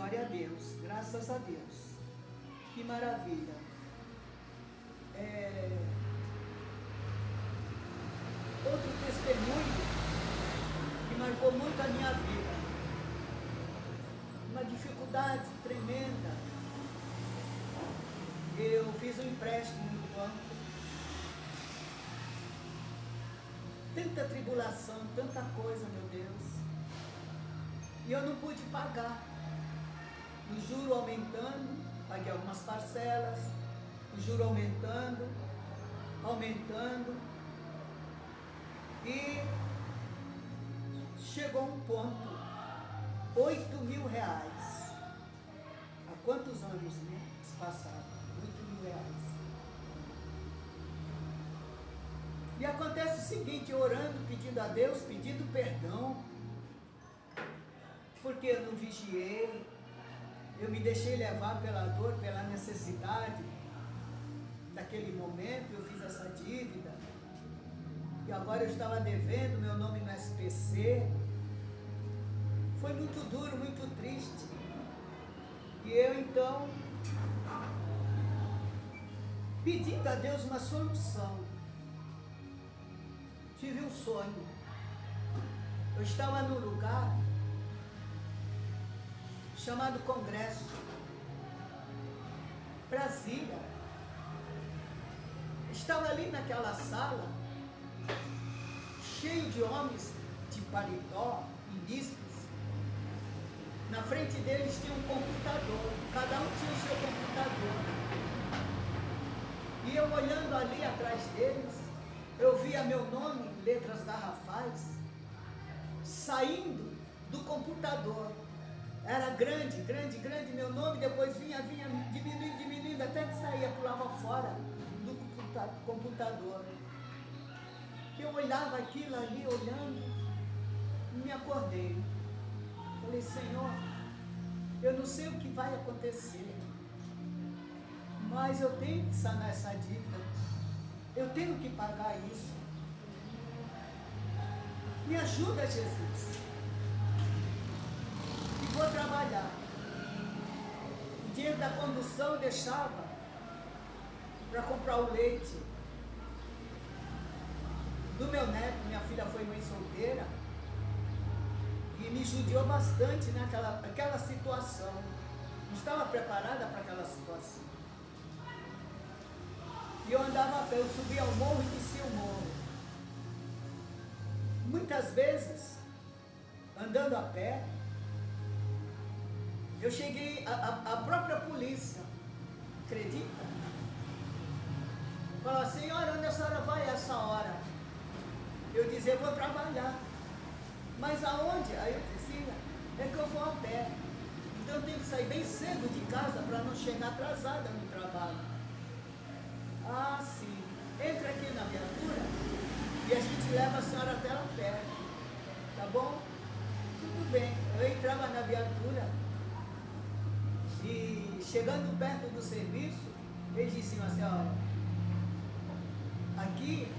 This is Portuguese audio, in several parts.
Glória a Deus, graças a Deus. Que maravilha. Outro testemunho que marcou muito a minha vida. Uma dificuldade tremenda. Eu fiz um empréstimo no banco. Tanta tribulação, tanta coisa, meu Deus. E eu não pude pagar. O juro aumentando, paguei algumas parcelas, o juro aumentando, e chegou um ponto, 8 mil reais. Há quantos anos, né? Passaram, 8 mil reais. E acontece o seguinte, orando, pedindo a Deus, pedindo perdão, porque eu não vigiei, eu me deixei levar pela dor, pela necessidade daquele momento, eu fiz essa dívida, e agora eu estava devendo meu nome no SPC, foi muito duro, muito triste, e eu então, pedindo a Deus uma solução, tive um sonho, eu estava num lugar chamado Congresso, Brasília. Estava ali naquela sala, cheio de homens de paletó, ministros. Na frente deles tinha um computador, cada um tinha o seu computador. E eu olhando ali atrás deles, eu via meu nome, letras garrafais, saindo do computador. Era grande meu nome, depois vinha diminuindo, até que saía, pulava fora do computador. Eu olhava aquilo ali, olhando, e me acordei. Falei, Senhor, eu não sei o que vai acontecer, mas eu tenho que sanar essa dívida, eu tenho que pagar isso. Me ajuda, Jesus. Vou trabalhar. O dinheiro da condução eu deixava para comprar o leite do meu neto. Minha filha foi mãe solteira e me judiou bastante naquela situação. Não estava preparada para aquela situação. E eu andava a pé, eu subia ao morro e descia o morro. Muitas vezes, andando a pé, eu cheguei, a própria polícia, acredita? Falou, senhora, onde a senhora vai essa hora? Eu dizia, vou trabalhar. Mas aonde? Aí eu dizia, é que eu vou a pé. Então eu tenho que sair bem cedo de casa para não chegar atrasada no trabalho. Ah, sim. Entra aqui na viatura e a gente leva a senhora até lá perto. Tá bom? Tudo bem. Eu entrava na viatura. E chegando perto do serviço, eles diziam assim, olha, aqui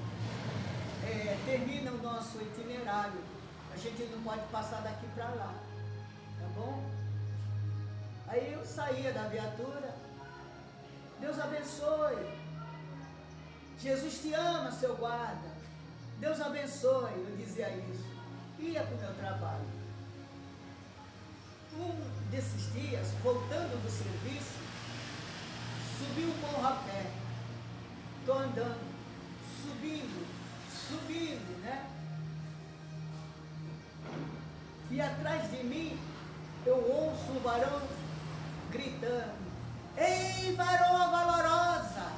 termina o nosso itinerário, a gente não pode passar daqui para lá, tá bom? Aí eu saía da viatura, Deus abençoe, Jesus te ama, seu guarda, Deus abençoe, eu dizia isso, ia para o meu trabalho. Um desses dias, voltando do serviço, subi o morro a pé. Estou andando, subindo, né? E atrás de mim, eu ouço o varão gritando, ei, varoa valorosa!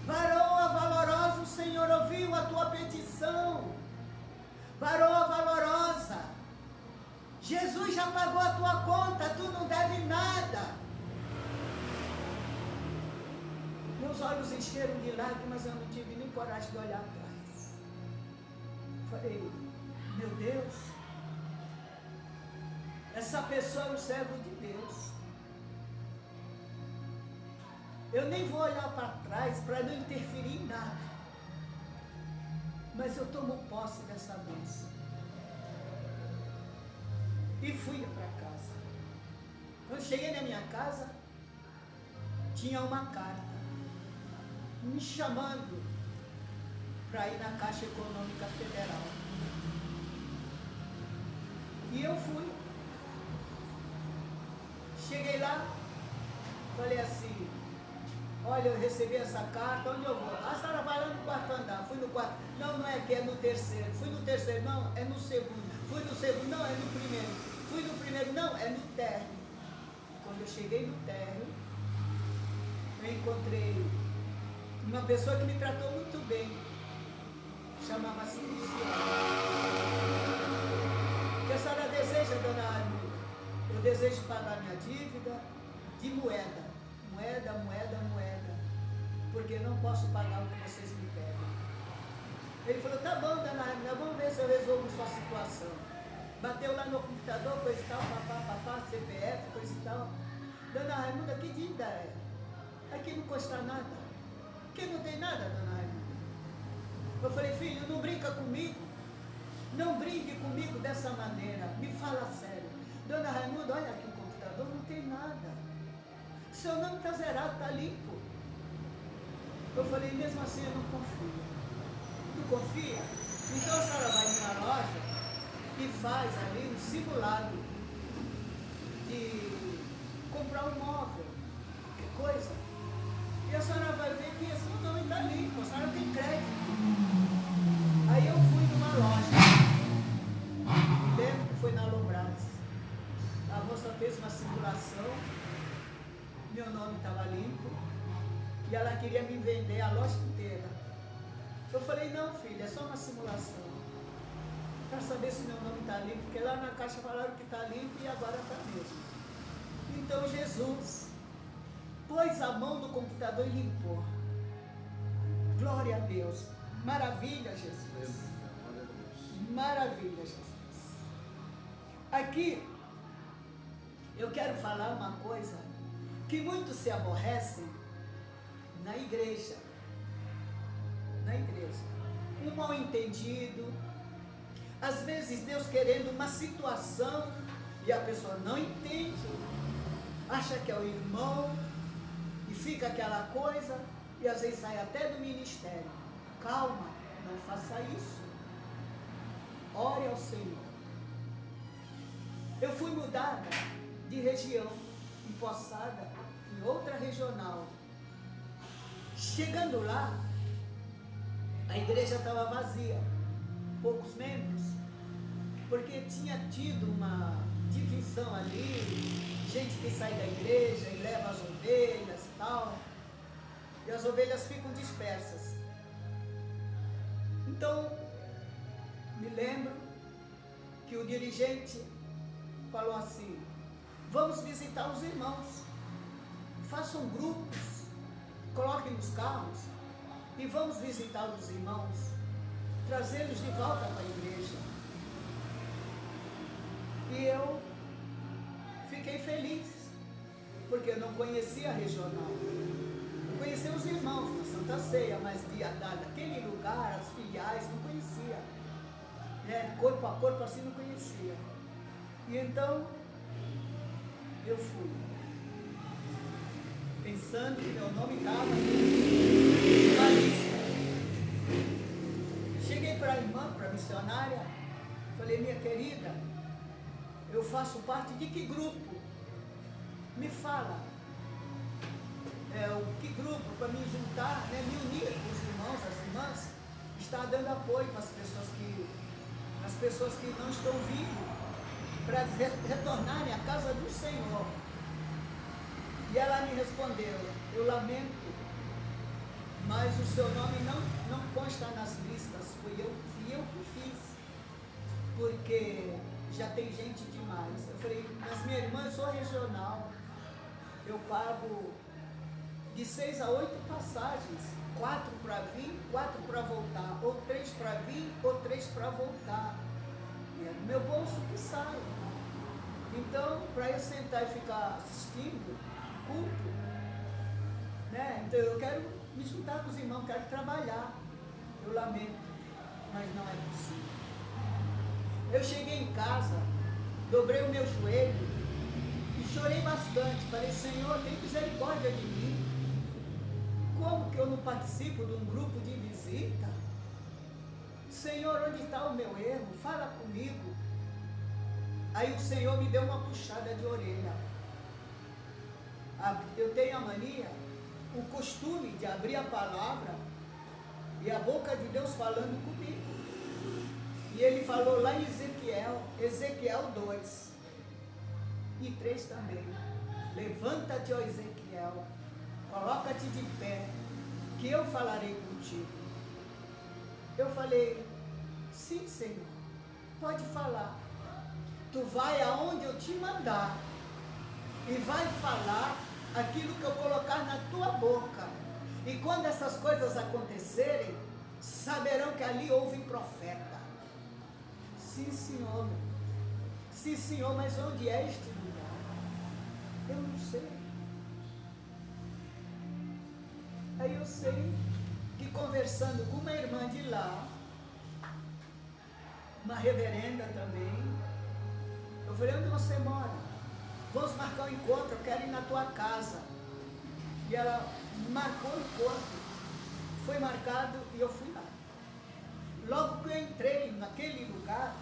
Varoa valorosa, o Senhor ouviu a tua petição. Varoa valorosa! Jesus já pagou a tua conta, tu não deve nada. Meus olhos encheram de lágrimas, eu não tive nem coragem de olhar atrás. Falei, meu Deus, essa pessoa é um servo de Deus. Eu nem vou olhar para trás para não interferir em nada. Mas eu tomo posse dessa bênção. E fui para casa. Quando cheguei na minha casa, tinha uma carta me chamando para ir na Caixa Econômica Federal. E eu fui. Cheguei lá, falei assim, olha, eu recebi essa carta, onde eu vou? A senhora vai lá no quarto andar. Fui no quarto. Não, não é aqui, é no terceiro. Fui no terceiro, não, é no segundo. Fui no segundo, não, é no primeiro. Fui no primeiro, não, é no térreo. Quando eu cheguei no térreo, eu encontrei uma pessoa que me tratou muito bem. Chamava-se Luciana. O que a senhora deseja, dona Arminda? Eu desejo pagar minha dívida de moeda. Moeda. Porque não posso pagar o que vocês me pedem. Ele falou, tá bom, dona Arminda, vamos ver se eu resolvo sua situação. Bateu lá no computador, coisa e tal, papá, CPF, coisa e tal. Dona Raimunda, que dívida é? Aqui não custa nada. Aqui não tem nada, dona Raimunda. Eu falei, filho, não brinca comigo. Não brinque comigo dessa maneira. Me fala sério. Dona Raimunda, olha aqui o computador, não tem nada. Seu nome está zerado, está limpo. Eu falei, mesmo assim eu não confio. Não confia? Então a senhora vai na loja e faz ali um simulado de comprar um móvel, qualquer coisa. E a senhora vai ver que esse nome está limpo, a senhora tem crédito. Aí eu fui numa loja, lembro que foi na Lombrades. A moça fez uma simulação, meu nome estava limpo, e ela queria me vender a loja inteira. Eu falei, não filha, é só uma simulação. Para saber se meu nome está limpo, porque lá na caixa falaram que está limpo e agora está mesmo. Então Jesus pôs a mão no computador e limpou. Glória a Deus. Maravilha, Jesus. Maravilha, Jesus. Aqui, eu quero falar uma coisa que muitos se aborrecem na igreja. Na igreja. Um mal entendido. Às vezes Deus querendo uma situação e a pessoa não entende, acha que é o irmão e fica aquela coisa e às vezes sai até do ministério. Calma, não faça isso. Ore ao Senhor. Eu fui mudada de região, empossada em outra regional. Chegando lá, a igreja estava vazia. Poucos membros, porque tinha tido uma divisão ali, gente que sai da igreja e leva as ovelhas e tal, e as ovelhas ficam dispersas. Então, me lembro que o dirigente falou assim, vamos visitar os irmãos, façam grupos, coloquem nos carros e vamos visitar os irmãos, trazê-los de volta para a igreja. E eu fiquei feliz, porque eu não conhecia a regional. Eu conhecia os irmãos na Santa Ceia, mas daquele lugar, as filiais, não conhecia. Corpo a corpo assim não conhecia. E então, eu fui. Pensando que meu nome estava na lista. Cheguei para a irmã, para a missionária, falei, minha querida, eu faço parte de que grupo? Me fala. Que grupo para me juntar, me unir com os irmãos, as irmãs, está dando apoio para as pessoas que não estão vindo, para retornarem à casa do Senhor. E ela me respondeu, eu lamento, mas o seu nome não consta nas listas, fui eu que fiz, porque já tem gente demais. Eu falei, mas minha irmã, eu sou regional, eu pago de 6 a 8 passagens, 4 para vir, 4 para voltar, ou 3 para vir, ou 3 para voltar. E é do meu bolso que sai. Então, para eu sentar e ficar assistindo culto, então eu quero me juntar com os irmãos, quero trabalhar. Eu lamento, mas não é possível. Eu cheguei em casa, dobrei o meu joelho e chorei bastante. Falei, Senhor, tem misericórdia de mim. Como que eu não participo de um grupo de visita? Senhor, onde está o meu erro? Fala comigo. Aí o Senhor me deu uma puxada de orelha. Eu tenho a mania, o costume de abrir a palavra e a boca de Deus falando comigo. E ele falou lá em Ezequiel 2 e 3 também. Levanta-te, ó Ezequiel, coloca-te de pé, que eu falarei contigo. Eu falei, sim, Senhor, pode falar. Tu vai aonde eu te mandar e vai falar aquilo que eu colocar na tua boca. E quando essas coisas acontecerem, saberão que ali houve profeta. Sim, Senhor. Sim, Senhor, mas onde é este lugar? Eu não sei. Aí eu sei que conversando com uma irmã de lá, uma reverenda também, eu falei, onde você mora? Vamos marcar um encontro, eu quero ir na tua casa. E ela marcou o encontro. Foi marcado e eu fui lá. Logo que eu entrei naquele lugar,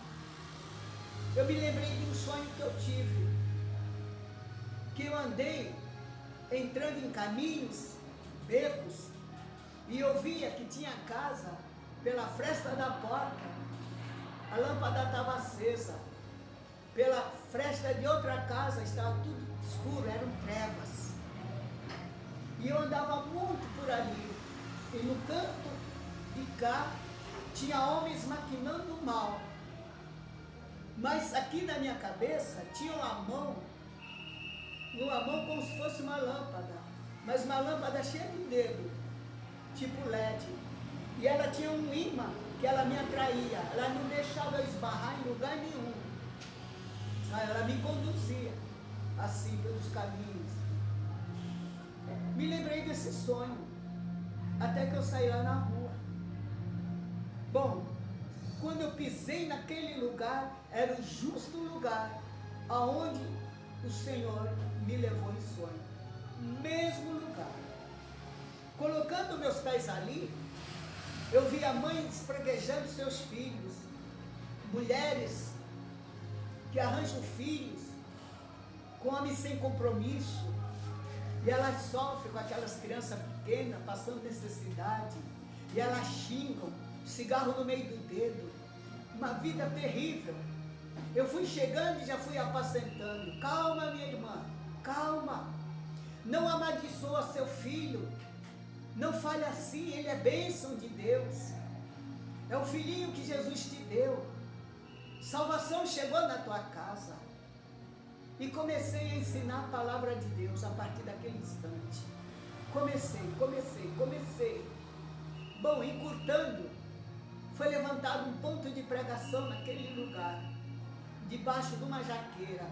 eu me lembrei de um sonho que eu tive. Que eu andei entrando em caminhos, becos, e eu via que tinha casa, pela fresta da porta, a lâmpada estava acesa. Pela fresta de outra casa estava tudo escuro, eram trevas. E eu andava muito por ali. E no canto de cá tinha homens maquinando mal. Mas aqui na minha cabeça tinha uma mão como se fosse uma lâmpada. Mas uma lâmpada cheia de dedo, tipo LED. E ela tinha um imã que ela me atraía. Ela não deixava eu esbarrar em lugar nenhum. Ela me conduzia assim pelos caminhos. Me lembrei desse sonho, até que eu saí lá na rua. Bom, quando eu pisei naquele lugar, era o justo lugar aonde o Senhor me levou em sonho. Mesmo lugar. Colocando meus pés ali, eu vi a mãe espreguejando seus filhos, mulheres que arranjam filhos com homens sem compromisso, e elas sofrem com aquelas crianças pequenas, passando necessidade, e elas xingam, cigarro no meio do dedo, uma vida terrível. Eu fui chegando e já fui apacentando. Calma, minha irmã, calma, não amaldiçoa seu filho, não fale assim, ele é bênção de Deus, é o filhinho que Jesus te deu. Salvação chegou na tua casa. E comecei a ensinar a palavra de Deus a partir daquele instante. Comecei. Bom, encurtando, foi levantado um ponto de pregação naquele lugar, debaixo de uma jaqueira.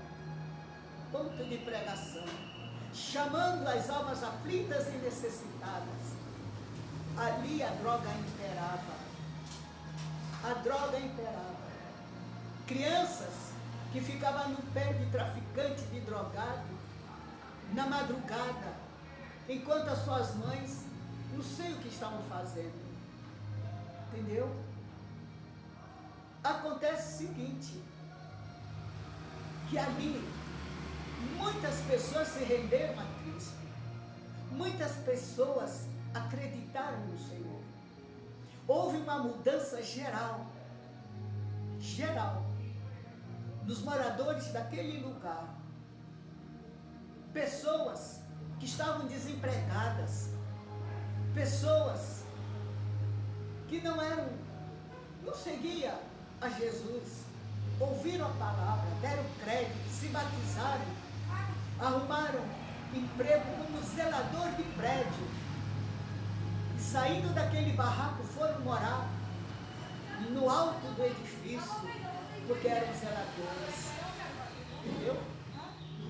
Ponto de pregação, chamando as almas aflitas e necessitadas. Ali a droga imperava. A droga imperava. Crianças que ficavam no pé de traficante, de drogado, na madrugada, enquanto as suas mães, não sei o que estavam fazendo. Entendeu? Acontece o seguinte, que ali, muitas pessoas se renderam a Cristo. Muitas pessoas acreditaram no Senhor. Houve uma mudança geral dos moradores daquele lugar. Pessoas que estavam desempregadas, pessoas que não seguiam a Jesus, ouviram a palavra, deram crédito, se batizaram, arrumaram emprego como zelador de prédio, e saindo daquele barraco foram morar no alto do edifício, porque eram zeladores. Entendeu?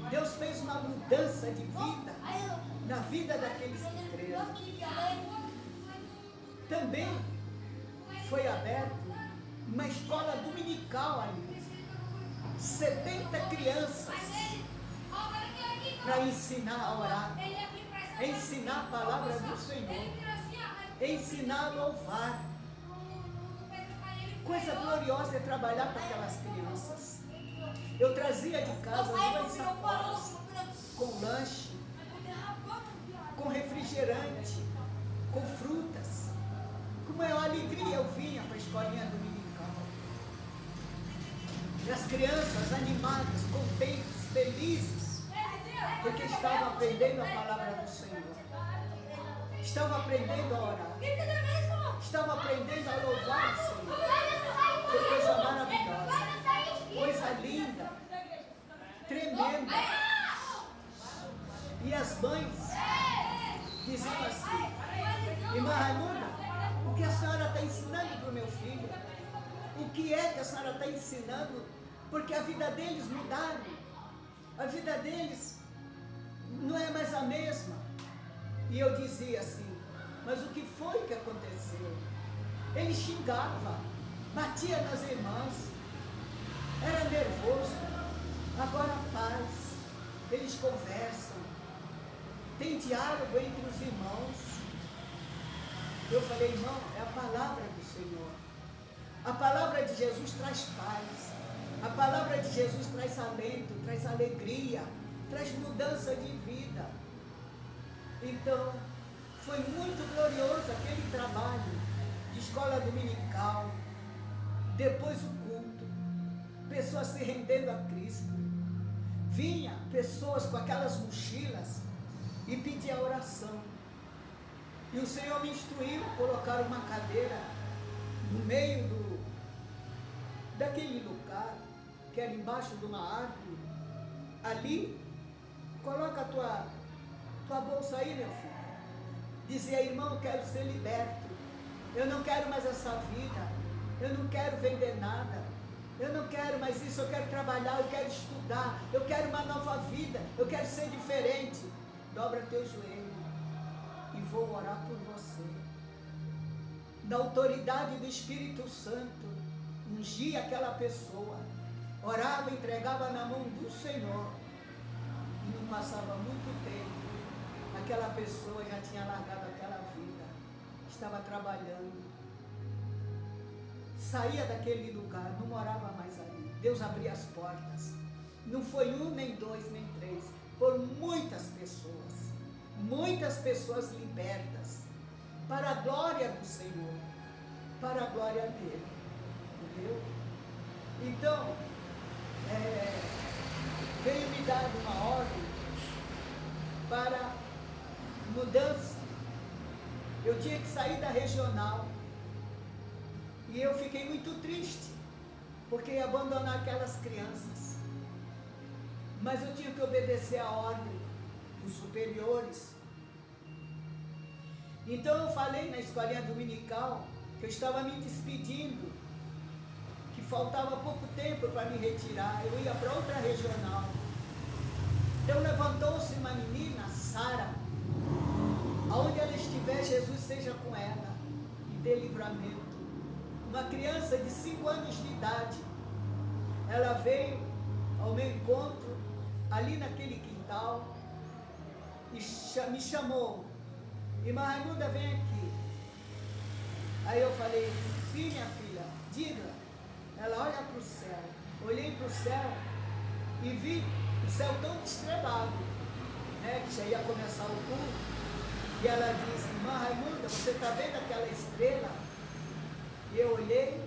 Deus fez uma mudança de vida na vida daqueles que creram. Também foi aberta uma escola dominical ali. 70 crianças para ensinar a orar, ensinar a palavra do Senhor, ensinar a louvar. Coisa gloriosa é trabalhar com aquelas crianças. Eu trazia de casa 2 sacolas com lanche, com refrigerante, com frutas. Com maior alegria eu vinha para a escolinha dominical. E as crianças animadas, contentes, felizes, porque estavam aprendendo a palavra do Senhor. Estavam aprendendo a orar. Estavam aprendendo a louvar o Senhor. Foi coisa maravilhosa. Coisa linda. Tremenda. E as mães diziam assim: irmã Raimunda, o que a senhora está ensinando para o meu filho? O que é que a senhora está ensinando? Porque a vida deles mudaram. A vida deles não é mais a mesma. E eu dizia assim: mas o que foi que aconteceu? Ele xingava, batia nas irmãs, era nervoso. Agora paz, eles conversam, tem diálogo entre os irmãos. Eu falei: irmão, é a palavra do Senhor. A palavra de Jesus traz paz. A palavra de Jesus traz alento, traz alegria, traz mudança de vida. Então, foi muito glorioso aquele trabalho de escola dominical. Depois o culto, pessoas se rendendo a Cristo. Vinha pessoas com aquelas mochilas e pedia oração. E o Senhor me instruiu a colocar uma cadeira no meio daquele lugar, que era embaixo de uma árvore. Ali, coloca a tua bolsa aí, meu filho. Dizia: irmão, eu quero ser liberto. Eu não quero mais essa vida. Eu não quero vender nada. Eu não quero mais isso. Eu quero trabalhar, eu quero estudar. Eu quero uma nova vida. Eu quero ser diferente. Dobra teu joelho e vou orar por você. Na autoridade do Espírito Santo, ungia aquela pessoa. Orava, entregava na mão do Senhor. E não passava muito tempo, aquela pessoa já tinha largado aquela vida, estava trabalhando, saía daquele lugar, não morava mais ali. Deus abria as portas. Não foi 1, nem 2, nem 3, foram muitas pessoas libertas, para a glória do Senhor, para a glória dele, entendeu? Então, veio me dar uma ordem para mudança. Eu tinha que sair da regional e eu fiquei muito triste, porque ia abandonar aquelas crianças, mas eu tinha que obedecer a ordem dos superiores. Então eu falei na escolinha dominical que eu estava me despedindo, que faltava pouco tempo para me retirar, eu ia para outra regional. Então levantou-se uma menina, Sara, aonde ela estiver, Jesus seja com ela e dê livramento. Uma criança de 5 anos de idade, ela veio ao meu encontro, ali naquele quintal, e me chamou: irmã Raimunda, vem aqui. Aí eu falei: sim, minha filha, diga. Ela: olha para o céu. Olhei para o céu e vi o céu todo estrelado, né, que já ia começar o culto. E ela disse: irmã Raimunda, você está vendo aquela estrela? E eu olhei,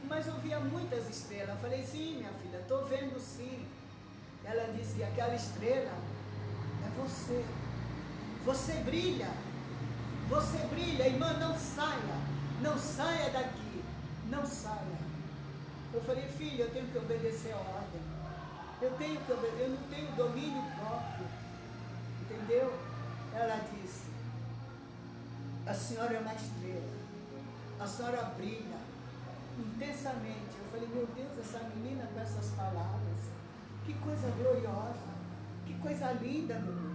mas eu via muitas estrelas. Eu falei: sim, minha filha, estou vendo sim. Ela disse: aquela estrela é você. Você brilha. Você brilha, irmã, não saia. Não saia daqui. Não saia. Eu falei: filha, eu tenho que obedecer a ordem. Eu não tenho domínio próprio. Entendeu? Ela disse: a senhora é uma estrela. A senhora brilha intensamente. Eu falei: meu Deus, essa menina com essas palavras. Que coisa gloriosa. Que coisa linda, meu Deus.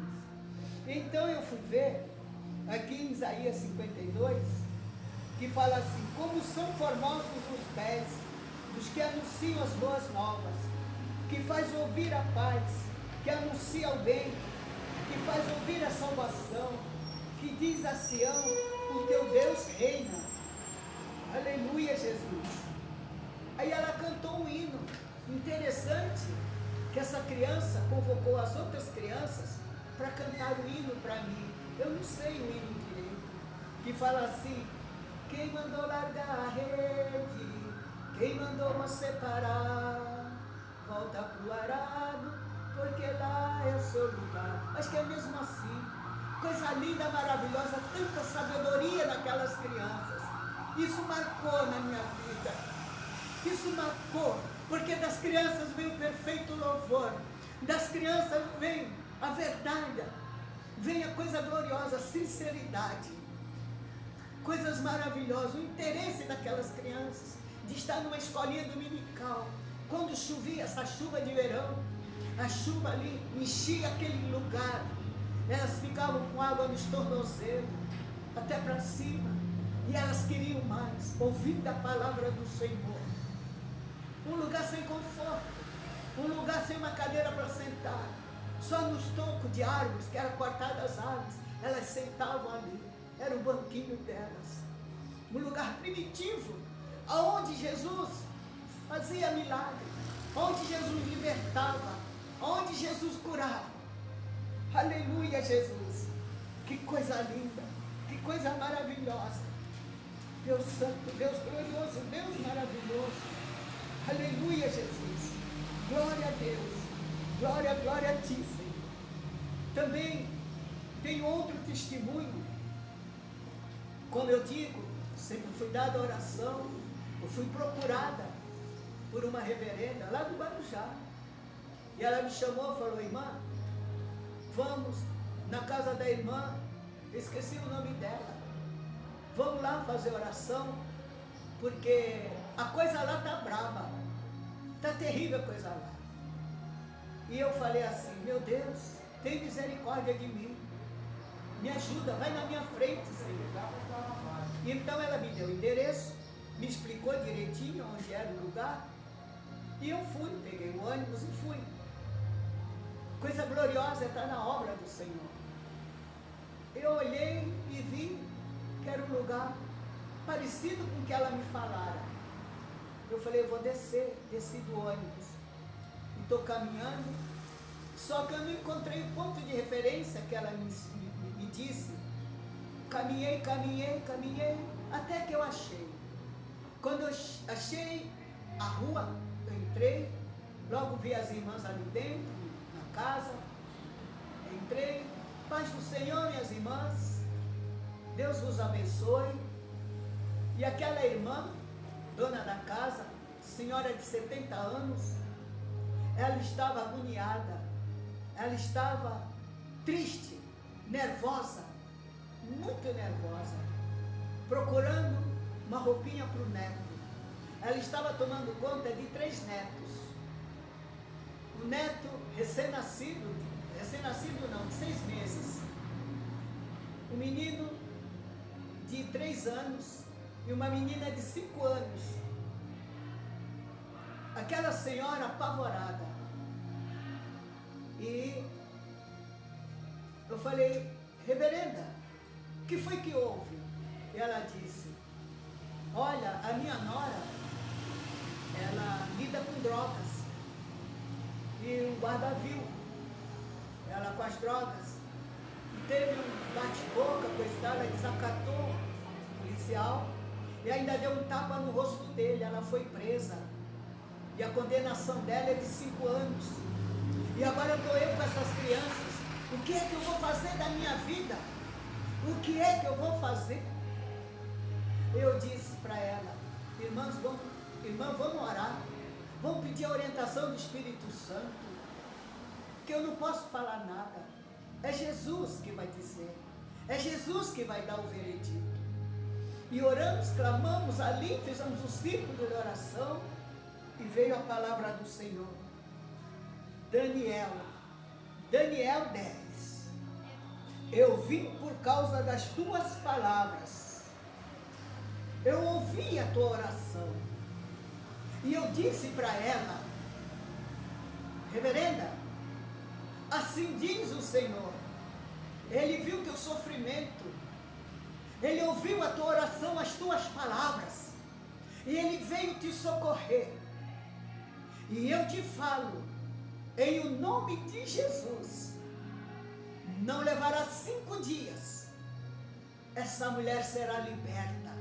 Então eu fui ver, aqui em Isaías 52, que fala assim: como são formosos os pés dos que anunciam as boas novas, que faz ouvir a paz que anuncia o bem, que faz ouvir a salvação, que diz a Sião, o teu Deus reina. Aleluia, Jesus. Aí ela cantou um hino interessante, que essa criança convocou as outras crianças para cantar o hino para mim. Eu não sei o hino direito, que fala assim: quem mandou largar a rede, quem mandou você parar, volta pro arado, porque lá é o seu lugar. Acho que é mesmo assim. Coisa linda, maravilhosa, tanta sabedoria naquelas crianças. Isso marcou na minha vida. Isso marcou, porque das crianças vem o perfeito louvor. Das crianças vem a verdade, vem a coisa gloriosa, a sinceridade. Coisas maravilhosas, o interesse daquelas crianças de estar numa escolinha dominical. Quando chovia, essa chuva de verão, a chuva ali enchia aquele lugar. Elas ficavam com água nos tornozelos, até para cima. E elas queriam mais, ouvindo a palavra do Senhor. Um lugar sem conforto, um lugar sem uma cadeira para sentar. Só nos tocos de árvores, que eram cortadas as árvores, elas sentavam ali. Era o banquinho delas. Um lugar primitivo, aonde Jesus fazia milagre, onde Jesus libertava, onde Jesus curava. Aleluia, Jesus. Que coisa linda, que coisa maravilhosa. Deus santo, Deus glorioso, Deus maravilhoso. Aleluia, Jesus. Glória a Deus. Glória, glória a ti, Senhor. Também tem outro testemunho. Como eu digo, sempre fui dada oração, eu fui procurada por uma reverenda lá do Guarujá. E ela me chamou e falou: irmã, vamos na casa da irmã, esqueci o nome dela, vamos lá fazer oração, porque a coisa lá está braba, está terrível a coisa lá. E eu falei assim: meu Deus, tem misericórdia de mim, me ajuda, vai na minha frente, Senhor. Então ela me deu o endereço, me explicou direitinho onde era o lugar, e eu fui, peguei o ônibus e fui. Coisa gloriosa é estar na obra do Senhor. Eu olhei e vi que era um lugar parecido com o que ela me falara. Eu falei: eu vou descer, desci do ônibus e estou caminhando, só que eu não encontrei o ponto de referência que ela me disse. Caminhei, até que eu achei. Quando eu achei a rua, eu entrei, logo vi as irmãs ali dentro, na casa, entrei. Paz do Senhor, minhas irmãs, Deus vos abençoe. E aquela irmã, dona da casa, senhora de 70 anos, ela estava agoniada, ela estava triste, nervosa, muito nervosa, procurando uma roupinha para o neto. Ela estava tomando conta de 3 netos. O neto recém-nascido não, de 6 meses. Um menino de 3 anos e uma menina de 5 anos. Aquela senhora apavorada. E eu falei: reverenda, o que foi que houve? E ela disse: olha, a minha nora, ela lida com drogas. E o guarda viu ela com as drogas. E teve um bate-boca, pois ela desacatou o policial e ainda deu um tapa no rosto dele. Ela foi presa. E a condenação dela é de 5 anos. E agora estou eu com essas crianças. O que é que eu vou fazer da minha vida? O que é que eu vou fazer? Eu disse para ela: irmã, vamos orar. Vamos pedir a orientação do Espírito Santo. Que eu não posso falar nada. É Jesus que vai dizer. É Jesus que vai dar o veredito. E oramos, clamamos ali, fizemos um círculo de oração. E veio a palavra do Senhor. Daniel 10. Eu vim por causa das tuas palavras. Eu ouvi a tua oração. E eu disse para ela: reverenda, Assim diz o Senhor. Ele viu teu sofrimento, Ele ouviu a tua oração, as tuas palavras, e Ele veio te socorrer. E eu te falo, em o nome de Jesus, não levará 5 dias, essa mulher será liberta,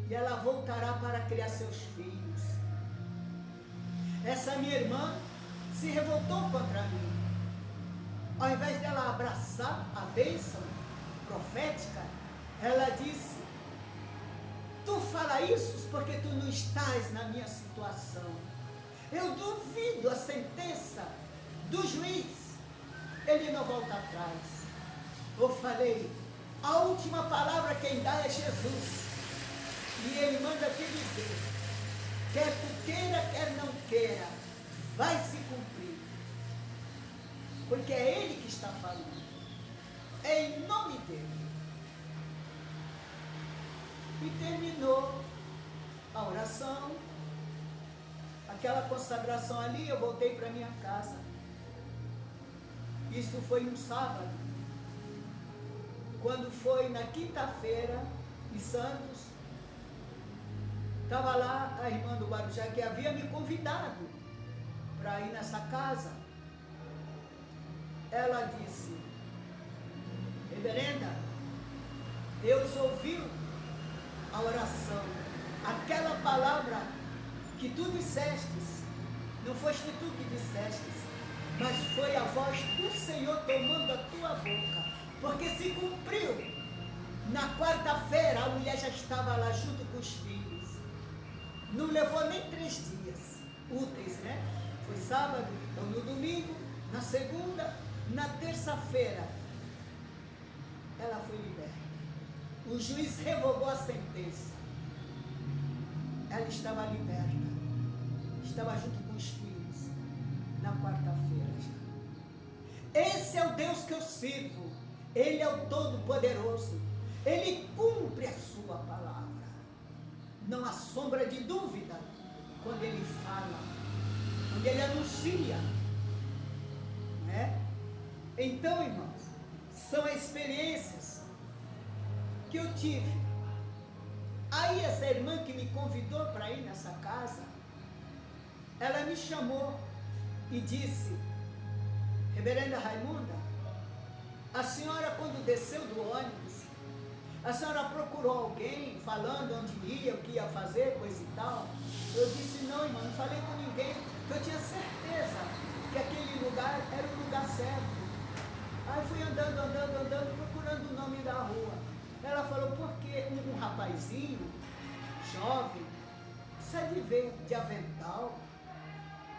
e ela voltará para criar seus filhos. Essa minha irmã se revoltou contra mim. Ao invés dela abraçar a bênção profética, ela disse: tu fala isso porque tu não estás na minha situação. Eu duvido a sentença do juiz, ele não volta atrás. Eu falei: a última palavra quem dá é Jesus, e ele manda te dizer, quer tu queira, quer não queira, vai se cumprir. Porque é Ele que está falando. É em nome dEle. E terminou a oração, aquela consagração ali, eu voltei para minha casa. Isso foi um sábado. Quando foi na quinta-feira, em Santos, estava lá a irmã do Guarujá, que havia me convidado para ir nessa casa. Ela disse: reverenda, Deus ouviu a oração, aquela palavra que tu dissestes, não foste tu que dissestes, mas foi a voz do Senhor tomando a tua boca, porque se cumpriu. Na quarta-feira a mulher já estava lá junto com os filhos, não levou nem 3 dias úteis, né? Foi sábado, então no domingo, na segunda, na terça-feira, ela foi liberta. O juiz revogou a sentença. Ela estava liberta. Estava junto com os filhos. Na quarta-feira já. Esse é o Deus que eu sirvo. Ele é o Todo-Poderoso. Ele cumpre a sua palavra. Não há sombra de dúvida quando Ele fala, quando Ele anuncia. Não é? Então, irmãos, são experiências que eu tive. Aí essa irmã que me convidou para ir nessa casa, ela me chamou e disse: reverenda Raimunda, a senhora quando desceu do ônibus, a senhora procurou alguém falando onde ia, o que ia fazer, coisa e tal? Eu disse: não, irmã, não falei com ninguém, porque eu tinha certeza que aquele lugar era o lugar certo. Aí fui andando, procurando o nome da rua. Ela falou: porque um rapazinho, jovem, precisa de ver, de avental.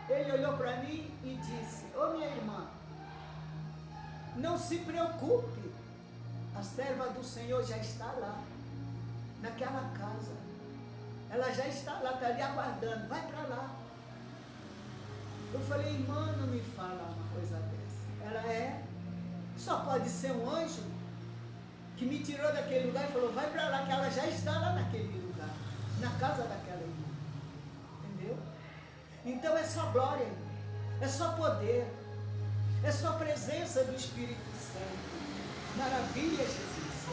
Ele olhou para mim e disse: ô minha irmã, não se preocupe, a serva do Senhor já está lá, naquela casa. Ela já está lá, está ali aguardando, vai para lá. Eu falei: irmã, não me fala uma coisa dessa. Ela: é, só pode ser um anjo que me tirou daquele lugar e falou: vai para lá, que ela já está lá naquele lugar, na casa daquela irmã. Entendeu? Então é só glória, é só poder, é só presença do Espírito Santo. Maravilha, Jesus.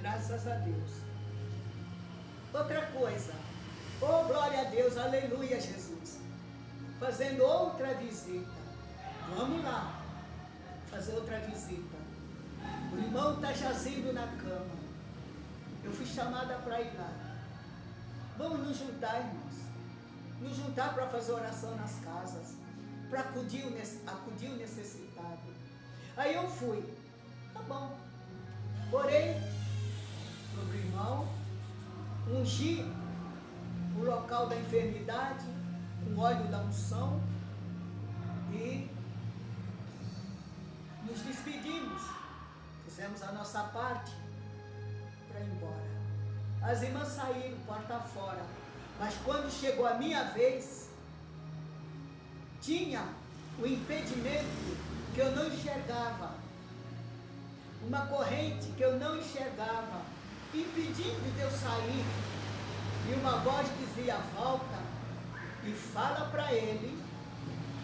Graças a Deus. Outra coisa, oh glória a Deus, aleluia, Jesus. Fazendo outra visita. Vamos lá, fazer outra visita. O irmão está jazindo na cama. Eu fui chamada para ir lá. Vamos nos juntar, irmãos. Nos juntar para fazer oração nas casas, para acudir o necessitado. Aí eu fui. Tá bom. Orei sobre o irmão, ungi o local da enfermidade com óleo da unção e nos despedimos. Fizemos a nossa parte para ir embora. As irmãs saíram porta fora, mas quando chegou a minha vez, tinha o impedimento que eu não enxergava, uma corrente que eu não enxergava, impedindo de eu sair, e uma voz dizia: volta, e fala para ele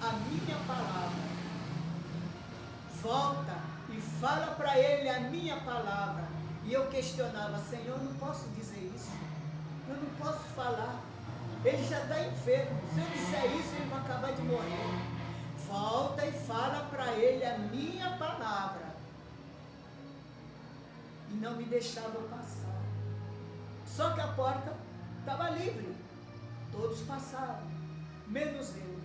a minha palavra. Volta e fala para ele a minha palavra. E eu questionava: Senhor, eu não posso dizer isso, eu não posso falar, ele já está enfermo, se eu disser isso ele vai acabar de morrer. Volta e fala para ele a minha palavra. E não me deixava passar. Só que a porta estava livre, todos passaram, menos eu.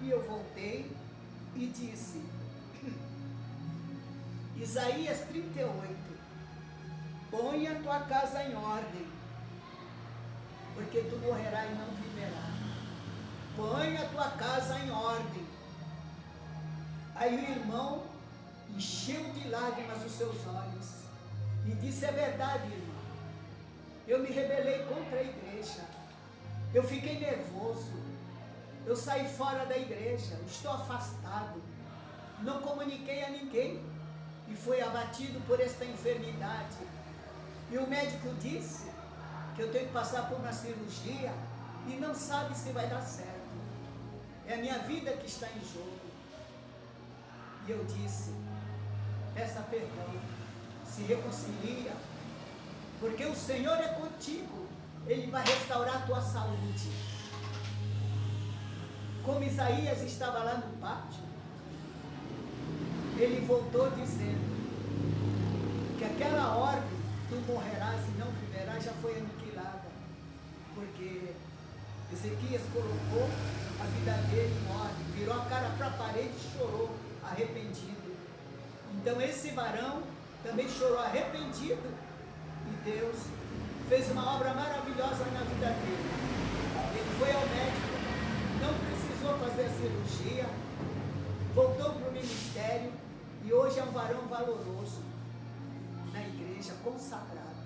E eu voltei e disse: Isaías 38, põe a tua casa em ordem, porque tu morrerás e não viverás. Põe a tua casa em ordem. Aí o irmão encheu de lágrimas os seus olhos e disse: é verdade, irmão, eu me rebelei contra a igreja, eu fiquei nervoso, eu saí fora da igreja, estou afastado, não comuniquei a ninguém e fui abatido por esta enfermidade. E o médico disse que eu tenho que passar por uma cirurgia e não sabe se vai dar certo. É a minha vida que está em jogo. E eu disse: peça perdão, se reconcilia, porque o Senhor é contigo, Ele vai restaurar a tua saúde. Como Isaías estava lá no pátio, ele voltou dizendo que aquela ordem, tu morrerás e não viverás, já foi aniquilada, porque Ezequias colocou a vida dele em ordem, virou a cara para a parede e chorou, arrependido. Então esse varão também chorou arrependido, e Deus fez uma obra maravilhosa na vida dele. Ele foi ao médico, não precisou fazer a cirurgia, voltou para o ministério e hoje é um varão valoroso na igreja, consagrado.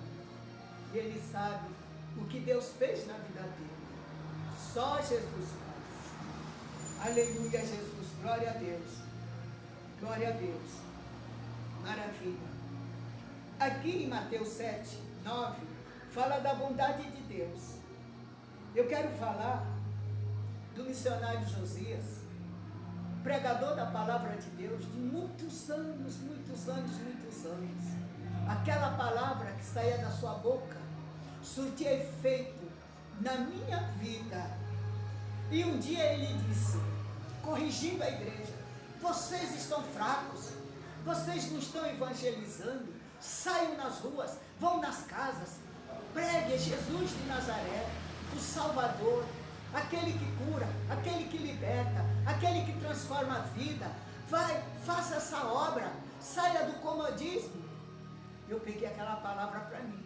E ele sabe o que Deus fez na vida dele. Só Jesus faz. Aleluia, Jesus, glória a Deus. Glória a Deus. Maravilha. Aqui em Mateus 7, 9, fala da bondade de Deus. Eu quero falar do missionário Josias, pregador da palavra de Deus de muitos anos, muitos anos, muitos anos. Aquela palavra que saía da sua boca surtia efeito na minha vida. E um dia ele disse, corrigindo a igreja: vocês estão fracos, vocês não estão evangelizando, saiam nas ruas, vão nas casas, pregue Jesus de Nazaré, o Salvador, aquele que cura, aquele que liberta, aquele que transforma a vida. Vai, faça essa obra, saia do comodismo. Eu peguei aquela palavra para mim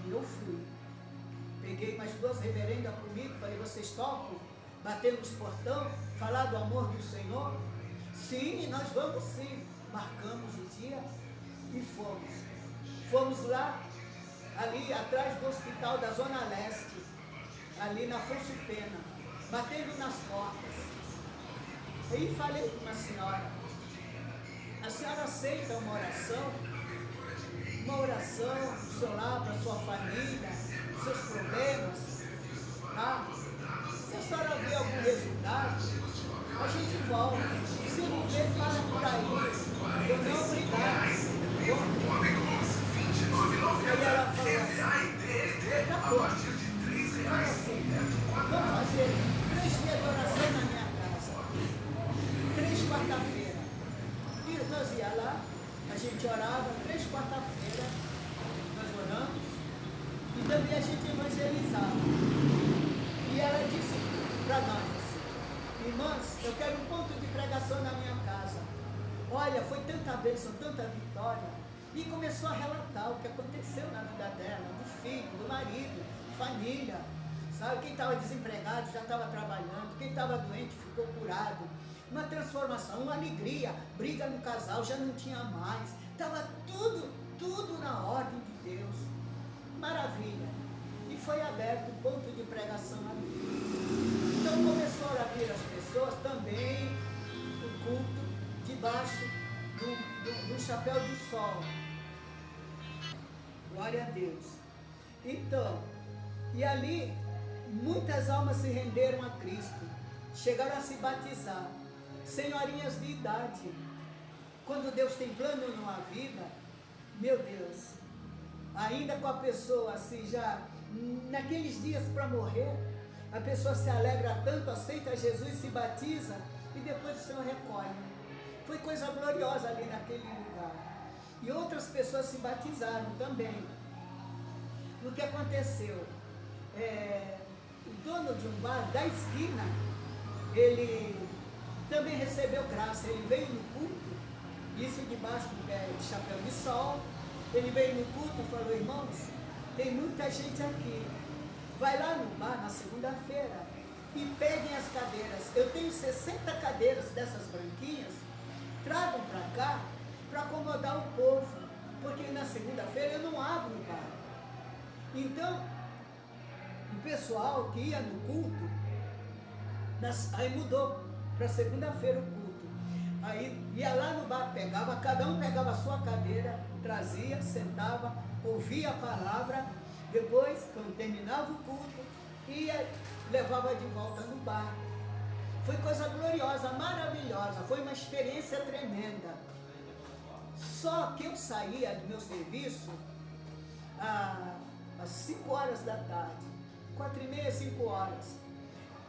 e eu fui. Peguei mais duas reverendas comigo, falei: vocês topam bater nos portão, falar do amor do Senhor? Sim, nós vamos sim. Marcamos o dia e fomos. Fomos lá, ali atrás do hospital da Zona Leste, ali na Afonso Pena, batendo nas portas. E falei com uma senhora: a senhora aceita uma oração do seu lar, para sua família, seus problemas, tá? Se a senhora vê algum resultado, a gente volta. Se não vê, para por aí. Eu não obrigado. Aí ela falou assim: tá bom. Fala assim, vamos fazer 3 dias de oração na minha casa, 3 quarta-feira. E nós ia lá, a gente orava, 3 quarta-feira, nós oramos, e também a gente evangelizava. E ela disse para nós assim: irmãs, eu quero um ponto de pregação na minha casa. Olha, foi tanta bênção, tanta vitória. E começou a relatar o que aconteceu na vida dela, do filho, do marido, família, sabe? Quem estava desempregado já estava trabalhando, quem estava doente ficou curado. Uma transformação, uma alegria, briga no casal já não tinha mais, estava tudo na ordem de Deus. Maravilha. E foi aberto o ponto de pregação ali. Então começaram a vir as pessoas também, o culto, debaixo do chapéu de sol. Glória a Deus. Então, e ali muitas almas se renderam a Cristo, chegaram a se batizar, senhorinhas de idade. Quando Deus tem plano numa vida, meu Deus, ainda com a pessoa assim, já naqueles dias para morrer, a pessoa se alegra tanto, aceita Jesus, se batiza e depois o Senhor recolhe. Foi coisa gloriosa ali naquele lugar. E outras pessoas se batizaram também. O que aconteceu? O dono de um bar da esquina, ele também recebeu graça. Ele veio no culto, isso debaixo de chapéu de sol. Ele veio no culto e falou: irmãos, tem muita gente aqui. Vai lá no bar na segunda-feira e peguem as cadeiras. Eu tenho 60 cadeiras dessas branquinhas, tragam para cá para acomodar o povo, porque na segunda-feira eu não abro o bar. Então, o pessoal que ia no culto, aí mudou para segunda-feira o culto. Aí ia lá no bar, cada um pegava a sua cadeira, trazia, sentava, ouvia a palavra, depois, quando terminava o culto, ia, levava de volta no bar. Foi coisa gloriosa, maravilhosa, foi uma experiência tremenda. Só que eu saía do meu serviço às 5 horas da tarde, 4h30, 5 horas.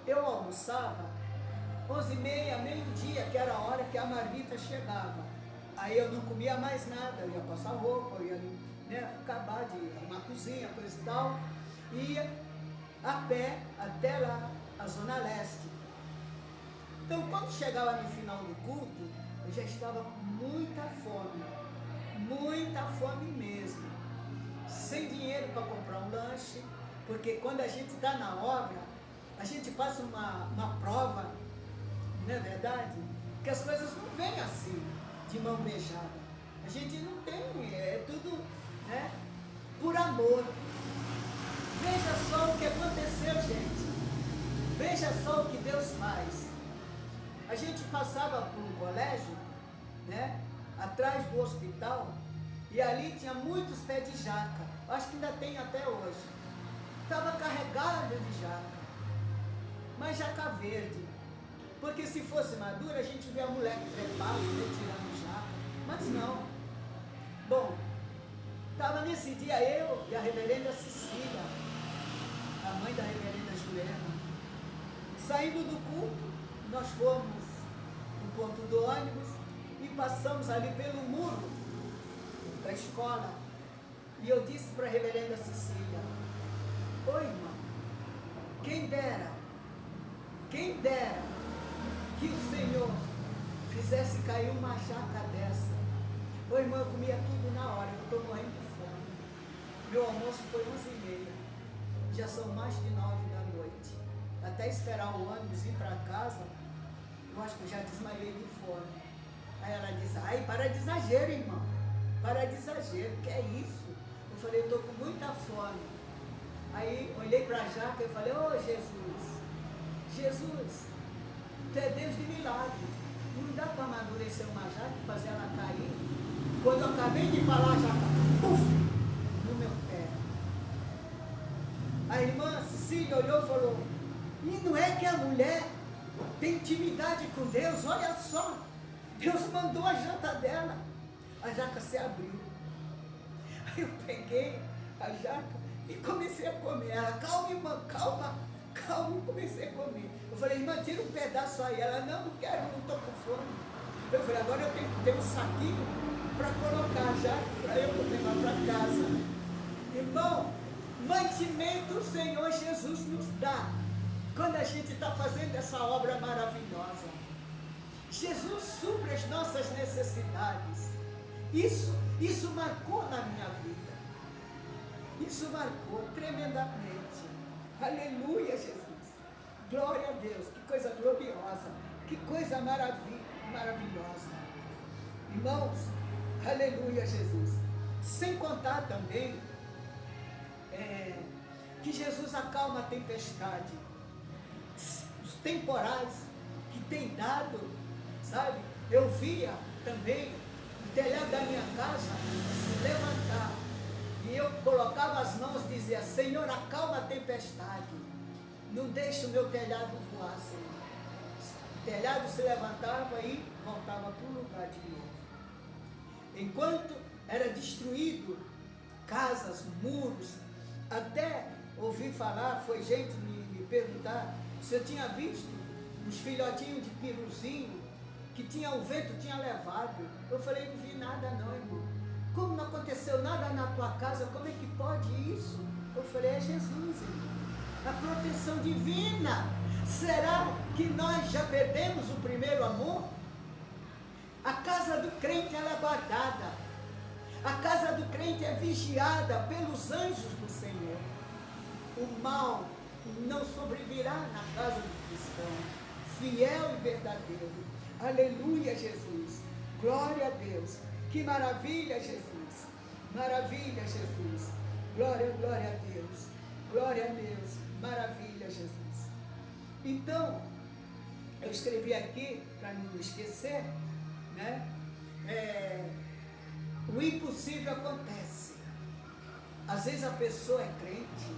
Eu almoçava 11h30, meio-dia, que era a hora que a marmita chegava. Aí eu não comia mais nada, eu ia passar roupa, eu ia acabar de arrumar cozinha, coisa e tal. Ia a pé até lá, a Zona Leste. Então, quando chegava no final do culto, eu já estava com muita fome mesmo. Sem dinheiro para comprar um lanche, porque quando a gente está na obra, a gente passa uma prova, não é verdade? Que as coisas não vêm assim, de mão beijada. A gente não tem, é tudo, né, por amor. Veja só o que aconteceu, gente. Veja só o que Deus faz. A gente passava por um colégio, né, atrás do hospital, e ali tinha muitos pés de jaca. Acho que ainda tem até hoje. Estava carregado de jaca, mas jaca verde. Porque se fosse madura, a gente vê a mulher que trepava, tirando jaca. Mas não. Bom, estava nesse dia eu e a reverenda Cecília, a mãe da reverenda Juliana. Saindo do culto, nós fomos no ponto do ônibus e passamos ali pelo muro da escola. E eu disse para a reverenda Cecília: oi, irmã, quem dera que o Senhor fizesse cair uma jaca dessa. Ô irmã, eu comia tudo na hora, eu estou morrendo de fome. Meu almoço foi 11h30, já são mais de 9 da noite. Até esperar o ônibus ir para casa, eu acho que eu já desmaiei de fome. Aí ela disse: ai, para de exagero, irmão, para de exagero, que é isso? Eu falei: eu estou com muita fome. Aí olhei para a jaca e falei: ô Jesus, tu é Deus de milagre. Não dá para amadurecer uma jaca e fazer ela cair. Quando eu acabei de falar, a jaca, puf, no meu pé. A irmã Cecília olhou e falou: e não é que a mulher tem intimidade com Deus? Olha só, Deus mandou a janta dela. A jaca se abriu. Aí eu peguei a jaca e comecei a comer. Ela: calma, irmã, calma, e comecei a comer. Eu falei: irmã, tira um pedaço aí. Ela: não quero, não estou com fome. Eu falei: agora eu tenho que ter um saquinho para colocar já, para eu levar para casa. Irmão, mantimento o Senhor Jesus nos dá quando a gente está fazendo essa obra maravilhosa. Jesus supre as nossas necessidades. Isso marcou na minha vida. Isso marcou tremendamente. Aleluia, Jesus. Glória a Deus. Que coisa gloriosa. Que coisa maravilhosa. Irmãos, aleluia, Jesus. Sem contar também que Jesus acalma a tempestade. Os temporais que tem dado, sabe? Eu via também o telhado da minha casa se levantar. E eu colocava as mãos e dizia: Senhor, acalma a tempestade. deixe o meu telhado voar, Senhor. O telhado se levantava e voltava para o lugar de novo. Enquanto era destruído casas, muros, até ouvi falar, foi gente me perguntar se eu tinha visto uns filhotinhos de piruzinho que o vento tinha levado. Eu falei, não vi nada não, irmão. Como não aconteceu nada na tua casa, como é que pode isso? Eu falei, é Jesus, irmão. A proteção divina. Será que nós já perdemos o primeiro amor? A casa do crente ela é guardada. A casa do crente é vigiada pelos anjos do Senhor. O mal não sobrevirá na casa do cristão, fiel e verdadeiro. Aleluia, Jesus. Glória a Deus. Que maravilha, Jesus. Maravilha, Jesus. Glória, glória a Deus. Glória a Deus. Maravilha, Jesus. Então, eu escrevi aqui, para não esquecer, né? O impossível acontece. Às vezes a pessoa é crente,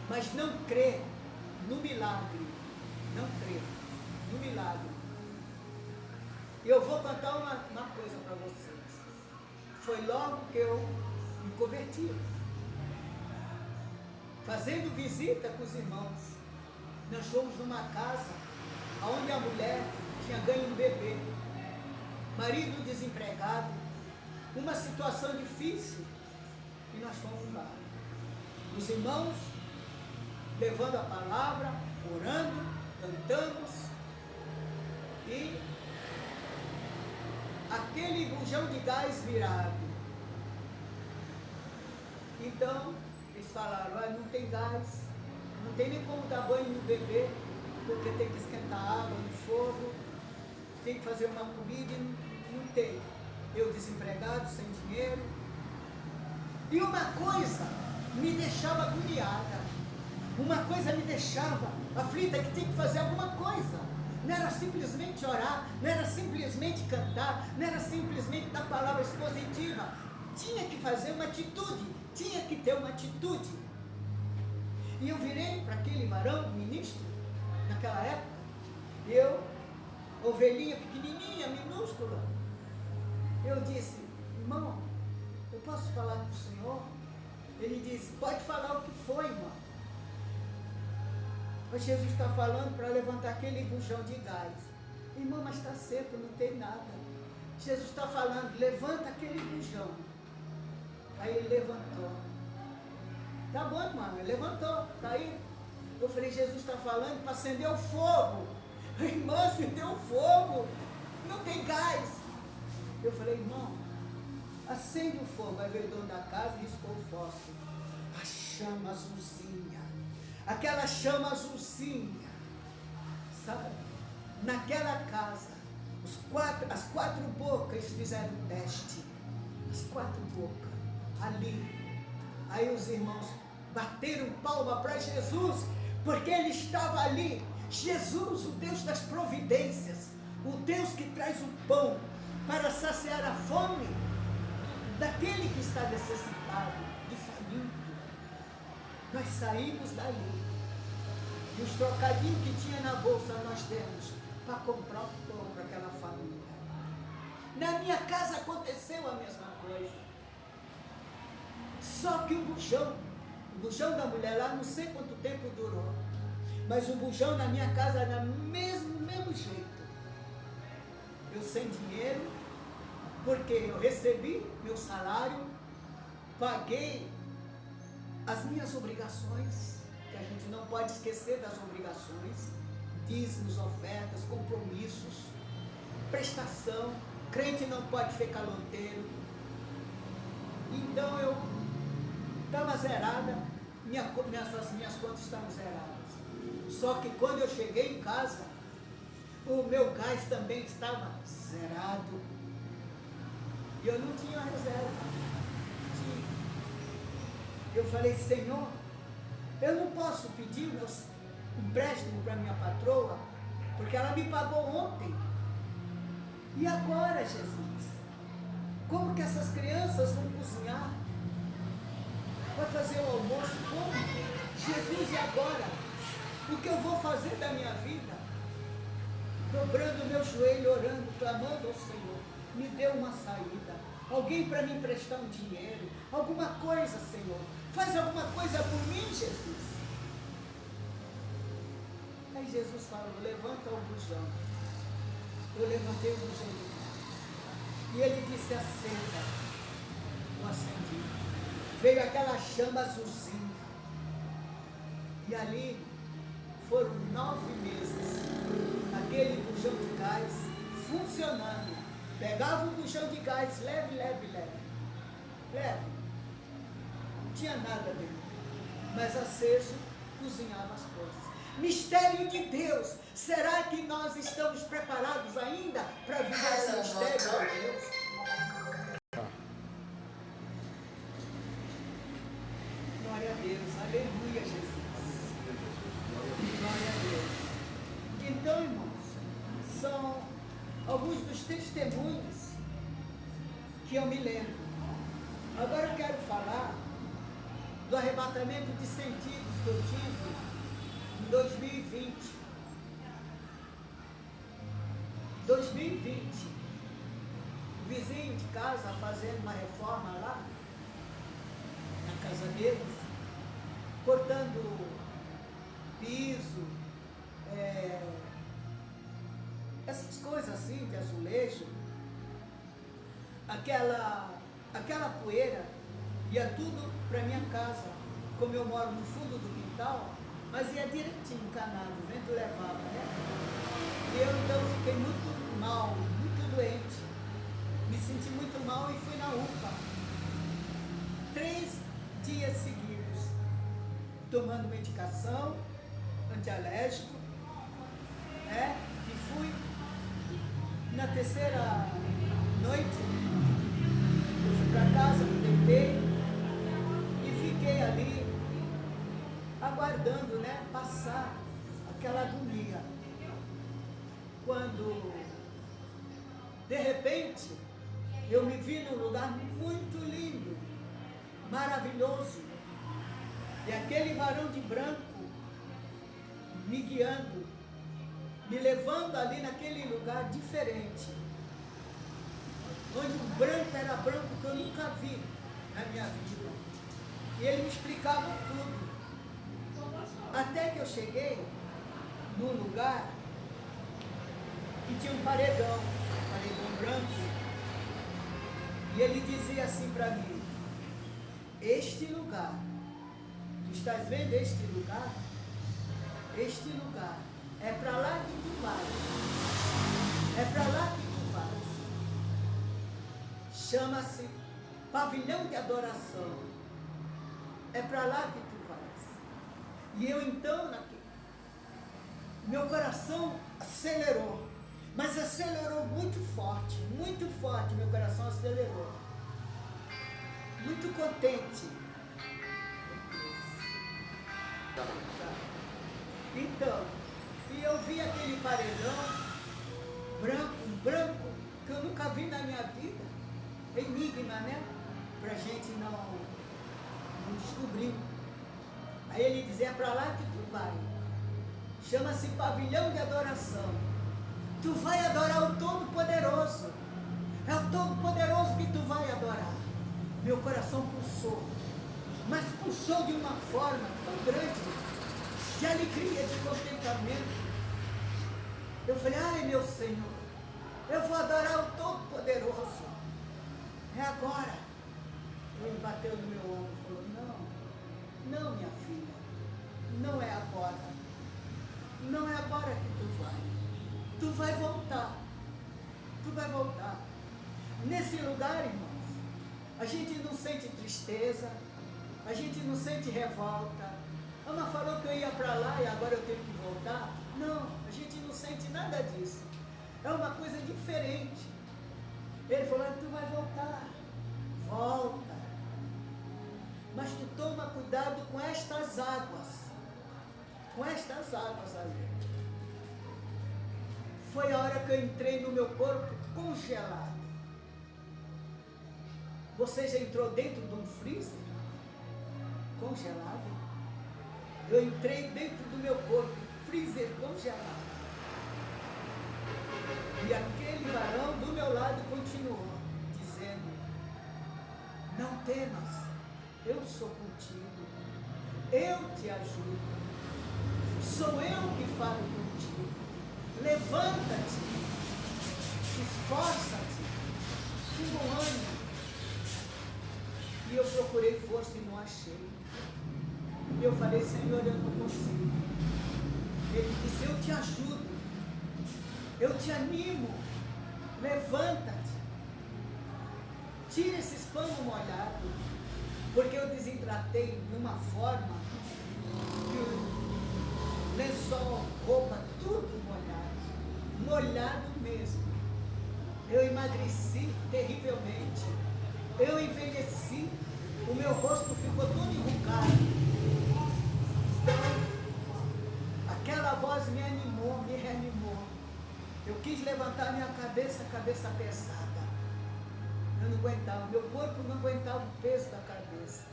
mas não crê no milagre. Não crê no milagre. E eu vou contar uma coisa para vocês. Foi logo que eu me converti. Fazendo visita com os irmãos. Nós fomos numa casa onde a mulher tinha ganho um bebê. Marido desempregado. Uma situação difícil. E nós fomos lá. Os irmãos levando a palavra, orando, cantamos. E aquele bujão de gás virado. Então, eles falaram, olha, não tem gás, não tem nem como dar banho no bebê, porque tem que esquentar água no fogo, tem que fazer uma comida e não tem. Eu desempregado, sem dinheiro. E uma coisa me deixava agoniada, uma coisa me deixava aflita, que tinha que fazer alguma coisa. Não era simplesmente orar, não era simplesmente cantar, não era simplesmente dar palavras positivas. Tinha que fazer uma atitude, tinha que ter uma atitude. E eu virei para aquele varão, ministro, naquela época, eu, ovelhinha pequenininha, minúscula, eu disse, irmão, eu posso falar com o senhor? Ele disse, pode falar o que foi, irmão. Mas Jesus está falando para levantar aquele bujão de gás. Irmão, mas está seco, não tem nada. Jesus está falando, levanta aquele bujão. Aí ele levantou. Tá bom, irmão, ele levantou, tá aí. Eu falei, Jesus está falando para acender o fogo. A irmã acendeu o fogo, não tem gás. Eu falei, irmão, acende o fogo. Aí veio o dono da casa e riscou o fósforo. A chama azulzinha. Aquela chama azulzinha, sabe? Naquela casa, as quatro bocas fizeram o teste. As quatro bocas, ali. Aí os irmãos bateram palma para Jesus, porque ele estava ali. Jesus, o Deus das providências, o Deus que traz o pão para saciar a fome daquele que está necessitado, de faminto. Nós saímos dali. E os trocadinhos que tinha na bolsa nós demos para comprar o pão para aquela família. Na minha casa aconteceu a mesma coisa. Só que o bujão da mulher lá, não sei quanto tempo durou. Mas o bujão na minha casa era mesmo jeito. Eu sem dinheiro, porque eu recebi meu salário, paguei as minhas obrigações, que a gente não pode esquecer das obrigações, dízimos, ofertas, compromissos, prestação, crente não pode ser caloteiro. Então eu estava zerada, as minhas contas estavam zeradas. Só que quando eu cheguei em casa, o meu gás também estava zerado. E eu não tinha reserva. Eu falei, Senhor, eu não posso pedir meus empréstimo para minha patroa, porque ela me pagou ontem. E agora, Jesus? Como que essas crianças vão cozinhar? Vai fazer o almoço? Como? Jesus, e agora? O que eu vou fazer da minha vida? Dobrando o meu joelho, orando, clamando ao Senhor. Me dê uma saída. Alguém para me emprestar um dinheiro. Alguma coisa, Senhor. Faz alguma coisa por mim, Jesus. Aí Jesus falou, levanta o bujão. Eu levantei o bujão de Deus. E ele disse, acenda. Eu acendi. Veio aquela chama azulzinha. E ali foram 9 meses. Aquele bujão de gás funcionando. Pegava o bujão de gás, leve, leve, leve. Leve. Não tinha nada dentro. Mas aceso, cozinhava as coisas. Mistério de Deus. Será que nós estamos preparados ainda para viver esse mistério de Deus? Glória a Deus. Aleluia, Jesus. Glória a Deus. Então, irmãos, são alguns dos testemunhos que eu me lembro. Agora eu quero falar do arrebatamento de sentidos que eu tive em 2020. 2020, o vizinho de casa fazendo uma reforma lá, na casa deles, cortando piso, essas coisas assim de azulejo, aquela poeira ia tudo para minha casa, como eu moro no fundo do quintal, mas ia direitinho encanado, o vento levava, né? E eu então fiquei muito mal, muito doente, me senti muito mal e fui na UPA, 3 dias seguidos, tomando medicação, antialérgico, e fui na 3ª noite, eu fui para casa, me deitei e fiquei ali aguardando, passar aquela agonia. Quando, de repente, eu me vi num lugar muito lindo, maravilhoso, e aquele varão de branco me guiando, me levando ali naquele lugar diferente, onde o branco era branco que eu nunca vi na minha vida. E ele me explicava tudo. Até que eu cheguei num lugar que tinha um paredão branco, e ele dizia assim para mim, este lugar, tu estás vendo este lugar? Este lugar é para lá que tu vais, é para lá que tu vais. Chama-se pavilhão de adoração, é para lá que tu vais. E eu então, meu coração acelerou, mas acelerou muito forte, meu coração acelerou, muito contente. Então, e eu vi aquele paredão branco, que eu nunca vi na minha vida, enigma, né? Pra gente não descobrir. Aí ele dizia, é para lá que tu vai. Chama-se pavilhão de adoração. Tu vai adorar o Todo-Poderoso. É o Todo-Poderoso que tu vai adorar. Meu coração pulsou, mas pulsou de uma forma tão grande, de alegria, de contentamento. Eu falei, ai meu Senhor, eu vou adorar o Todo-Poderoso. É agora. Ele bateu no meu ombro e falou, não minha filha, não é agora. Não é agora que tu vai. Tu vai voltar. Tu vai voltar. Nesse lugar, irmãos, a gente não sente tristeza, a gente não sente revolta. Ana falou que eu ia para lá e agora eu tenho que voltar. Não, a gente não sente nada disso. É uma coisa diferente. Ele falou, tu vai voltar. Volta. Mas tu toma cuidado com estas águas. Com estas águas ali. Foi a hora que eu entrei no meu corpo congelado. Você já entrou dentro de um freezer? Congelado? Eu entrei dentro do meu corpo gelado. E aquele varão do meu lado continuou, dizendo: não temas, eu sou contigo, eu te ajudo, sou eu que falo contigo, levanta-te, esforça-te, com bom ânimo. E eu procurei força e não achei. E eu falei: Senhor, eu não consigo. Ele disse: eu te ajudo, eu te animo, levanta-te, tira esses panos molhados, porque eu desidratei de uma forma que o lençol, roupa, tudo molhado mesmo. Eu emagreci terrivelmente, eu envelheci, o meu rosto ficou todo enrugado. Então, aquela voz me animou, me reanimou. Eu quis levantar minha cabeça, a cabeça pesada. Eu não aguentava, meu corpo não aguentava o peso da cabeça.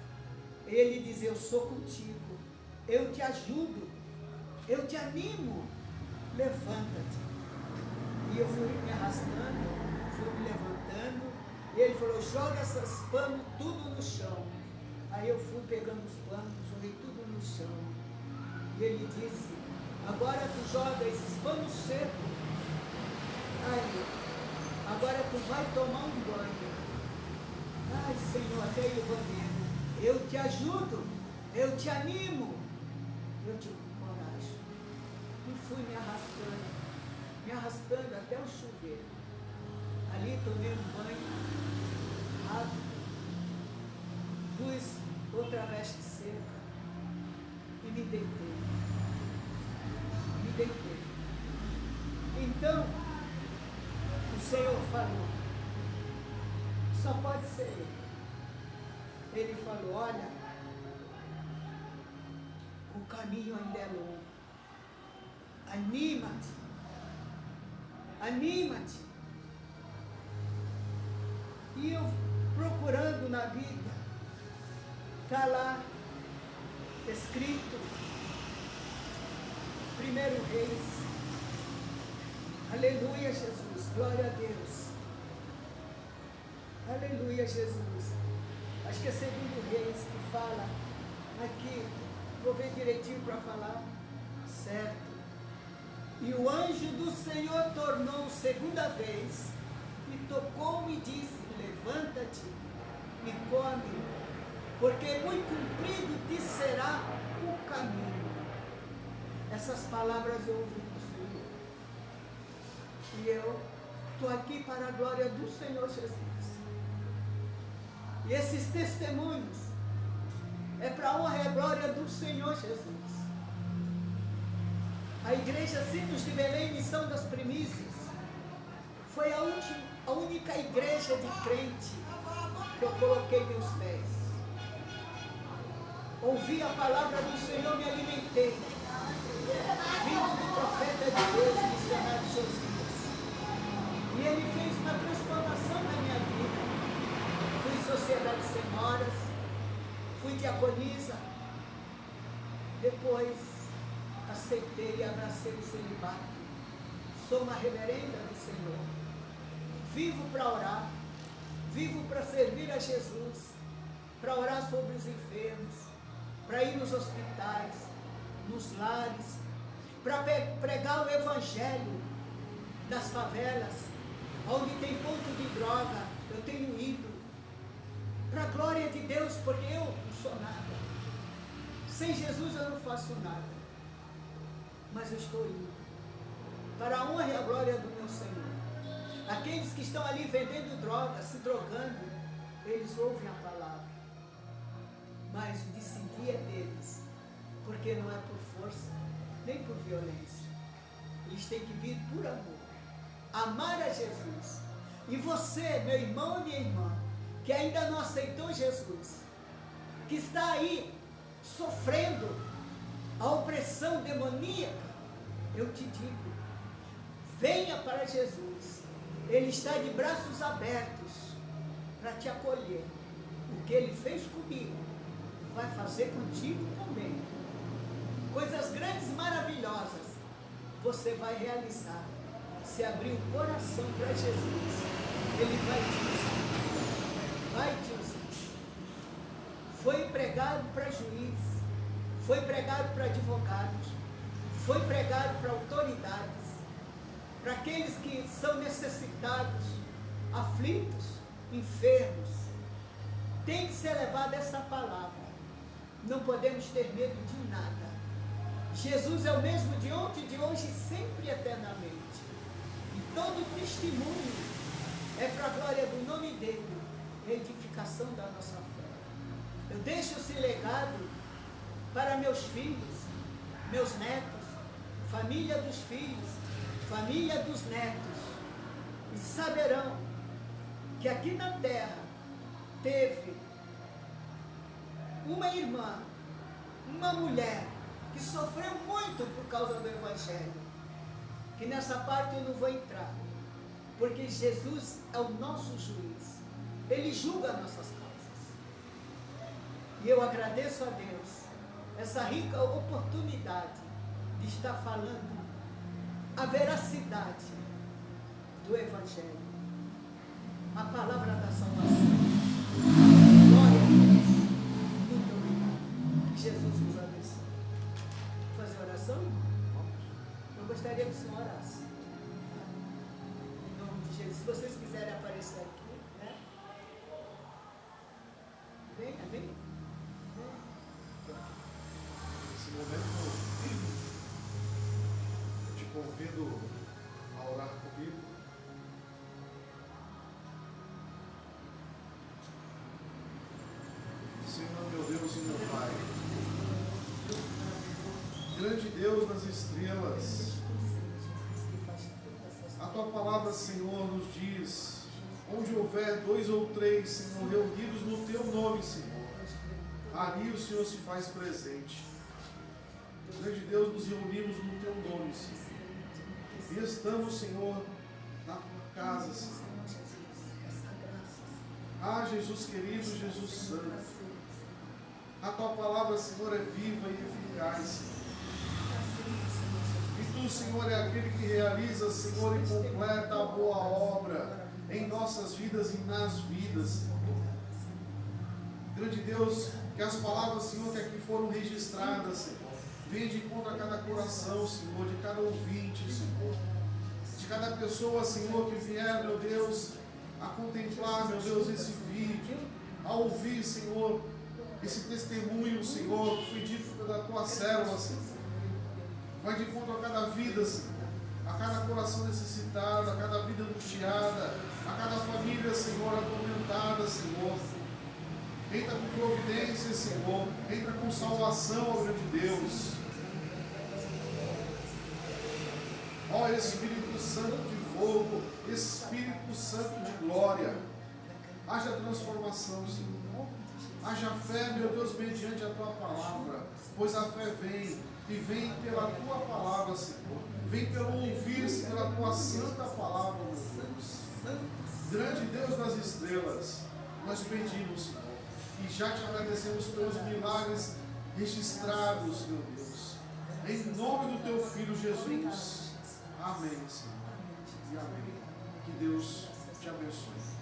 Ele dizia: eu sou contigo, eu te ajudo, eu te animo, levanta-te. E eu fui me arrastando, fui me levantando, e ele falou: joga esses panos tudo no chão. Aí eu fui pegando os panos, joguei tudo no chão. E ele disse: agora tu joga esses panos secos. Aí, agora tu vai tomar um banho. Ai, Senhor, até o banheiro. Eu te ajudo, eu te animo. Eu tive coragem. E fui me arrastando até o chuveiro. Ali tomei um banho rápido, pus outra veste seca e me deitei. Então, o Senhor falou: só pode ser Ele. Ele falou: olha, o caminho ainda é longo. Anima-te. Anima-te. E eu procurando na Bíblia, está lá escrito, 1 Reis. Aleluia, Jesus, glória a Deus. Aleluia, Jesus. Acho que é 2 Reis que fala aqui, vou ver direitinho para falar certo. E o anjo do Senhor tornou segunda vez e tocou-me e disse: levanta-te e come, porque muito comprido te será o caminho. Essas palavras eu ouvi do Senhor. E eu estou aqui para a glória do Senhor Jesus. E esses testemunhos é para a honra e a glória do Senhor Jesus. A igreja Sinos de Belém, Missão das Primícias, foi a única igreja de crente que eu coloquei meus pés. Ouvi a palavra do Senhor, me alimentei. Vindo do profeta de Deus, missionário Josias. E ele fez uma transformação na minha vida. Fui sociedade de senhoras, fui diaconisa. Depois aceitei e abracei o celibato. Sou uma reverenda do Senhor. Vivo para orar. Vivo para servir a Jesus. Para orar sobre os enfermos. Para ir nos hospitais, nos lares. Para pregar o evangelho das favelas. Onde tem ponto de droga, eu tenho ido. Para a glória de Deus, porque eu não sou nada. Sem Jesus eu não faço nada. Mas eu estou indo. Para a honra e a glória do meu Senhor. Aqueles que estão ali vendendo droga, se drogando, eles ouvem a palavra. Mas o decidir é deles. Porque não é por força, nem por violência. Eles têm que vir por amor. Amar a Jesus. E você, meu irmão e minha irmã, que ainda não aceitou Jesus, que está aí sofrendo a opressão demoníaca, eu te digo, venha para Jesus. Ele está de braços abertos para te acolher. O que Ele fez comigo, vai fazer contigo também. Coisas grandes, maravilhosas, você vai realizar. Se abrir o coração para Jesus, Ele vai te usar. Vai te usar. Foi pregado para juízes, foi pregado para advogados, foi pregado para autoridades, para aqueles que são necessitados, aflitos, enfermos. Tem que ser levada essa palavra. Não podemos ter medo de nada. Jesus é o mesmo de ontem, de hoje e sempre eternamente. E todo testemunho é para a glória do nome dele, a edificação da nossa fé. Eu deixo esse legado para meus filhos, meus netos, família dos filhos, família dos netos. E saberão que aqui na terra teve uma irmã, uma mulher que sofreu muito por causa do Evangelho. Que nessa parte eu não vou entrar, porque Jesus é o nosso juiz. Ele julga nossas causas. E eu agradeço a Deus essa rica oportunidade de estar falando a veracidade do Evangelho, a palavra da salvação. Glória a Deus. Muito obrigado. Que Jesus nos abençoe. Vou fazer oração? Eu gostaria que o senhor orasse. Em nome de Jesus. Se vocês quiserem aparecer aqui, né? Venha, venha. Nesse momento, eu te convido a orar comigo. Senhor, meu Deus e meu Pai, grande Deus nas estrelas, a Tua palavra, Senhor, nos diz, onde houver 2 ou 3, Senhor, reunidos no Teu nome, Senhor, ali o Senhor se faz presente. Grande Deus, nos reunimos no Teu nome, Senhor. E estamos, Senhor, na Tua casa, Senhor. Ah, Jesus querido, Jesus santo. A Tua palavra, Senhor, é viva e eficaz, Senhor. E Tu, Senhor, é aquele que realiza, Senhor, e completa a boa obra em nossas vidas e nas vidas, Senhor. Grande Deus, que as palavras, Senhor, que aqui foram registradas, Senhor, venha de encontro a cada coração, Senhor, de cada ouvinte, Senhor, de cada pessoa, Senhor, que vier, meu Deus, a contemplar, meu Deus, esse vídeo, a ouvir, Senhor, esse testemunho, Senhor, que foi dito pela Tua serva, Senhor. Vai de encontro a cada vida, Senhor, a cada coração necessitado, a cada vida angustiada, a cada família, Senhor, atormentada, Senhor. Entra com providência, Senhor. Entra com salvação, ó grande Deus. Ó Espírito Santo de fogo, Espírito Santo de glória. Haja transformação, Senhor. Haja fé, meu Deus, mediante a Tua palavra. Pois a fé vem, e vem pela Tua palavra, Senhor. Vem pelo ouvir-se pela Tua santa palavra, meu Deus. Grande Deus das estrelas, nós pedimos, Senhor. E já te agradecemos pelos milagres registrados, meu Deus. Em nome do Teu Filho Jesus. Amém, Senhor. E amém. Que Deus te abençoe.